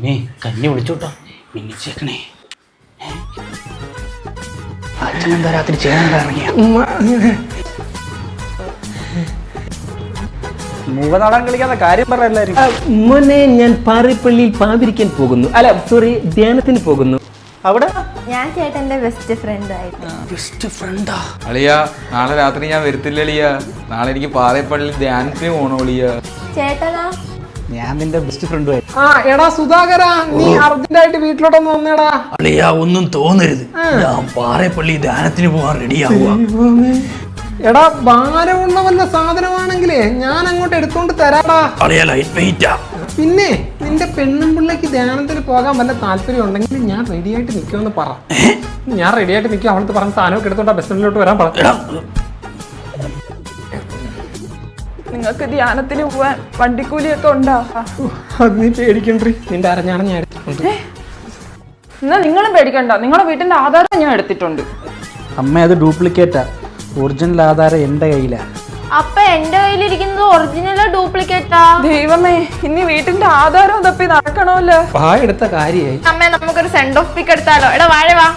പിന്നെ കഞ്ഞി വിളിച്ചോട്ടോ മിന്നിച്ചേക്കണേ. അച്ഛനെന്താ രാത്രി ചെയ്യാൻ ഇറങ്ങിയ മൂവനാടൻ കളിക്കാത്ത കാര്യം പറ എല്ലാരും. മോനെ ഞാൻ പാറേപ്പള്ളിയിൽ പാതിരിക്കാൻ പോകുന്നു, അല്ല സോറി ധ്യാനത്തിന് പോകുന്നു. അവിടെ ഞാൻ ചേട്ടന്റെ ബെസ്റ്റ് ഫ്രണ്ട് ആയിട്ട്. ബെസ്റ്റ് ഫ്രണ്ടാ അളിയ? നാളെ രാത്രി ഞാൻ വരത്തില്ല അളിയ. നാളെ എനിക്ക് പാറേപ്പള്ളിയിൽ ധ്യാനത്തിന് പോകണം അളിയ. ചേട്ടനാ? ഞാൻ നിന്റെ ബെസ്റ്റ് ഫ്രണ്ടുമായി. എടാ സുധാകര, നീ അർജന്റായിട്ട് വീട്ടിലോട്ടൊന്ന് വന്നേടാ. അളിയാ ഒന്നും തോന്നരുത്, ഞാൻ പാറേപ്പള്ളി ധ്യാനത്തിന് പോവാൻ റെഡിയാവുക. എടാ ഭാരമുള്ള വല്ല സാധനമാണെങ്കിലേ ഞാൻ അങ്ങോട്ട് എടുത്തോണ്ട് തരാടാ. അളിയാ ലൈറ്റ് വെയിറ്റാ. പിന്നെ നിന്റെ പെണ്ണും പിള്ളേക്ക് ധ്യാനത്തിന് പോകാൻ വല്ല താല്പര്യം ഉണ്ടെങ്കിൽ ഞാൻ റെഡി ആയിട്ട് നിൽക്കുമെന്ന് പറ. ഞാൻ റെഡി ആയിട്ട് നിൽക്കും. അവളത്ത് പറഞ്ഞ സാധനമൊക്കെ എടുത്തോണ്ട് ബസ് സ്റ്റാൻഡിലോട്ട് വരാൻ പറ. നിങ്ങൾക്ക് ധ്യാനത്തിന് പോവാൻ വണ്ടിക്കൂലിയൊക്കെ ഉണ്ടോ? അത് നീ പേടിക്കണ്ടേ, നിന്റെ അരഞ്ഞാണ് ഞാൻ എടുത്തിട്ടുണ്ട്. എന്നാ നിങ്ങളും പേടിക്കണ്ട, നിങ്ങളുടെ വീട്ടിന്റെ ആധാരം ഞാൻ എടുത്തിട്ടുണ്ട്. അമ്മ അത് ഡ്യൂപ്ലിക്കേറ്റാ, ഒറിജിനൽ ആധാരം എന്റെ കയ്യിലാ. അപ്പൊ എന്റെ കയ്യിലിരിക്കുന്നത് ഒറിജിനലോ ഡ്യൂപ്ലിക്കേറ്റാ? ദൈവമേ, ഇനി വീട്ടിന്റെ ആധാരം തപ്പി നടക്കണമല്ലോ. എടുത്ത കാര്യമായി. അമ്മ നമുക്കൊരു സെൻഡ് ഓഫ് പിക്ക് എടുത്താലോ? എടാ വാഴ വാ.